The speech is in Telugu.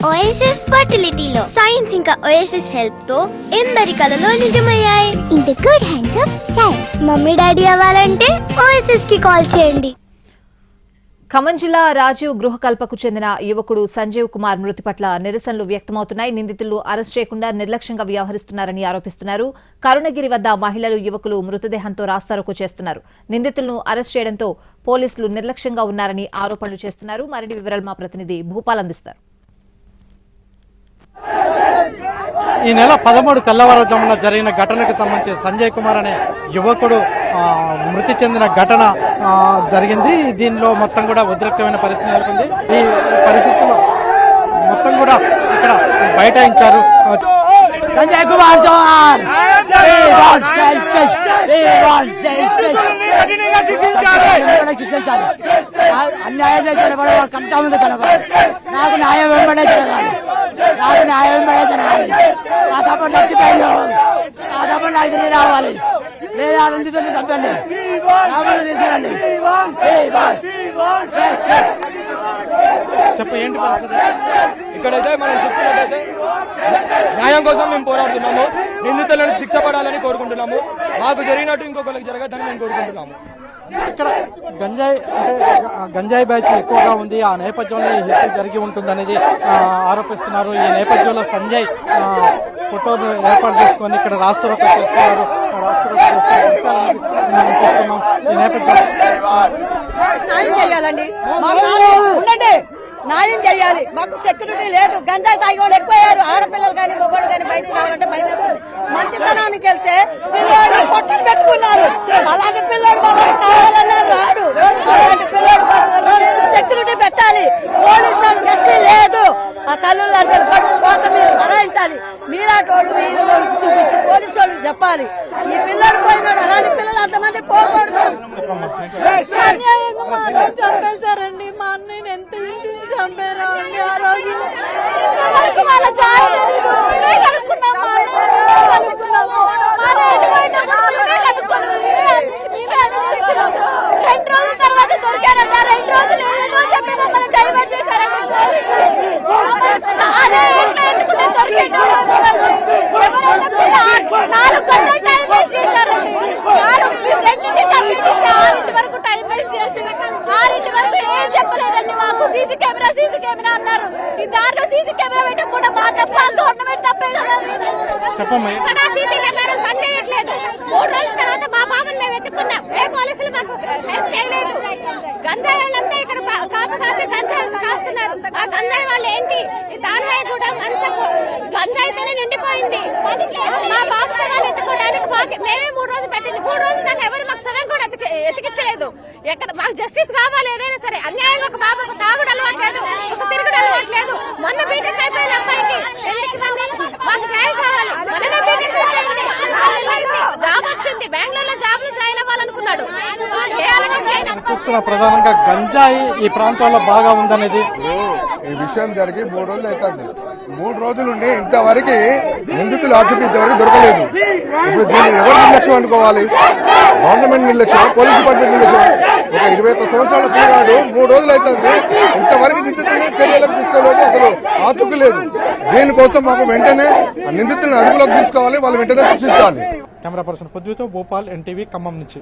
ఓఎస్ఎస్ ఫర్టిలిటీలో సైన్స్ ఇంకా ఓఎస్ఎస్ హెల్ప్ తో ఎందరి కలలో నిజమయ్యాయి. In the good hands of science. Mummy daddy అవ్వాలంటే ఓఎస్ఎస్ కి కాల్ చేయండి. ఖమ్మం జిల్లా రాజీవ్ గృహకల్పకు చెందిన యువకుడు సంజీవ్ కుమార్ మృతి పట్ల నిరసనలు వ్యక్తమవుతున్నాయి. నిందితులు అరెస్ట్ చేయకుండా నిర్లక్ష్యంగా వ్యవహరిస్తున్నారని ఆరోపిస్తున్నారు. కరుణగిరి వద్ద మహిళలు, యువకులు మృతదేహంతో రాస్తారోకో చేస్తున్నారు. నిందితులను అరెస్ట్ చేయడంతో పోలీసులు నిర్లక్ష్యంగా ఉన్నారని ఆరోపణలు చేస్తున్నారు. మరిన్ని వివరాలు మా ప్రతినిధి భూపాల్ అందిస్తారు. ఈ నెల 13 తెల్లవారుజామున జరిగిన ఘటనకు సంబంధించి సంజయ్ కుమార్ అనే యువకుడు మృతి చెందిన ఘటన జరిగింది. దీనిలో మొత్తం కూడా ఉద్రిక్తమైన పరిస్థితి నెలకొంది. ఈ పరిస్థితుల్లో మొత్తం కూడా ఇక్కడ బైఠాయించారు. సంజయ్ కుమార్ జోహార్ అన్యాయం చేసిన కంటా ఉంది కనబడాలి. నాకు న్యాయం వెంబడే జరగాలి. నాకు న్యాయం వెంబడే జరగాలి. నా తప్పని చచ్చిపోయింది. నా తప్పని నాకు తిరిగి రావాలి. లేదా నిందితుని చంపండి. తీసుకురండి. చెప్ప ఏంటి పరిస్థితి? ఇక్కడైతే మనం చూసుకున్నట్టయితే న్యాయం కోసం మేము పోరాడుతున్నాము. నిందితులను శిక్ష పడాలని కోరుకుంటున్నాము. మాకు జరిగినట్టు ఇంకొకరికి జరగదని మేము కోరుకుంటున్నాము. ఇక్కడ గంజాయి బ్యాచ్ ఎక్కువగా ఉంది. ఆ నేపథ్యంలో ఈ హత్య జరిగి ఉంటుందనేది ఆరోపిస్తున్నారు. ఈ నేపథ్యంలో సంజయ్ ఫోటోను ఏర్పాటు చేసుకొని ఇక్కడ రాస్తారోకో చేస్తున్నారు. ఈ నేపథ్యంలో న్యాయం చేయాలండి. న్యాయం చేయాలి. మాకు సెక్యూరిటీ లేదు. గంజాయి తాగి వాళ్ళు ఎక్కువయ్యారు. ఆడపిల్లలు కానీ మొగోళ్ళు కానీ బయటకు రావాలంటే భయపడుతుంది. మంచితనానికి వెళ్తే పిల్లలు పొట్టలు పెట్టుకున్నారు. అలాంటి పిల్లడు మనకు కావాలన్నా రాడు. అలాంటి పిల్లడు సెక్యూరిటీ పెట్టాలి. పోలీసు వాళ్ళు గట్టి లేదు. ఆ తల్లులు అంటే కడుపు కోత మీరు భరాయించాలి. మీలాంటి వాళ్ళు మీరు చూపించి పోలీసు వాళ్ళకి చెప్పాలి. ఈ పిల్లడు పోయినాడు. అలాంటి పిల్లలు అంతమంది పోకూడదు. చంపేశారండి. మా అన్నయ్యని ఎంత హింసించి చంపారా అండి. ఆ రోజు సీసీ కెమెరా అన్నారు. ఈ దారిలో సీసీ కెమెరా పెట్టకుండా మా తప్ప గవర్నమెంట్ తప్పే కదా. సీసీ కెమెరా పని చేయట్లేదు. 3 రోజుల తర్వాత మా బాబుని మేము ఎత్తుకున్నాం. ఏ పోలీసులు మాకు హెల్ప్ చేయలేదు. గంజాయి వాళ్ళంతా ఇక్కడ కాపు కాసి గంజాయి కాస్తున్నారు. ఆ గంజాయి వాళ్ళు ఏంటి, ఈ దానివై కూడా అంత గంజాయితోనే నిండిపోయింది. మా బాబు శవాన్ని ఎత్తుకోవడానికి మేమే 3 రోజులు పెట్టింది. 3 రోజుల దాకా ఎవరు మాకు శవం కూడా ఎతికించలేదు. ఎక్కడ మాకు జస్టిస్ కావాలి. ఏదైనా సరే అన్యాయంగా ఒక బాబుకు తాగుడు అలవాట్లేదు, ఒక తిరుగుడు అలవాట్లేదు. మొన్న మీటింగ్ అయిపోయిన అబ్బాయికి మాకు న్యాయం కావాలి. మొన్న మీటింగ్ అయిపోయింది. జాబ్ వచ్చింది. బెంగళూరులో జాబ్ లో జాయిన్ అవ్వాలనుకున్నాడు. చూస్తున్న ప్రధానంగా గంజాయి ఈ ప్రాంతాల్లో బాగా ఉందనేది. ఈ విషయం జరిగి 3 రోజులు అవుతుంది. 3 రోజుల నుండి ఇంతవరకు నిందితులు ఆచూకీ ఇంతవరకు దొరకలేదు. ఇప్పుడు దీన్ని ఎవరు నిర్లక్ష్యం అనుకోవాలి? గవర్నమెంట్ నిర్లక్ష్యం, పోలీస్ డిపార్ట్మెంట్ నిర్లక్ష్యం. ఒక 21 సంవత్సరాల పిల్లగాడు 3 రోజులు అవుతుంది. ఇంతవరకు నిందితులు చర్యలకు తీసుకోలేదు. అసలు ఆచూకీ లేదు. దీనికోసం మాకు వెంటనే నిందితులను అదుపులోకి తీసుకోవాలి. వాళ్ళు వెంటనే శిక్షించాలి. కెమెరా పర్సన్ పొద్దుతో భూపాల్, ఎన్టీవీ, ఖమ్మం నుంచి.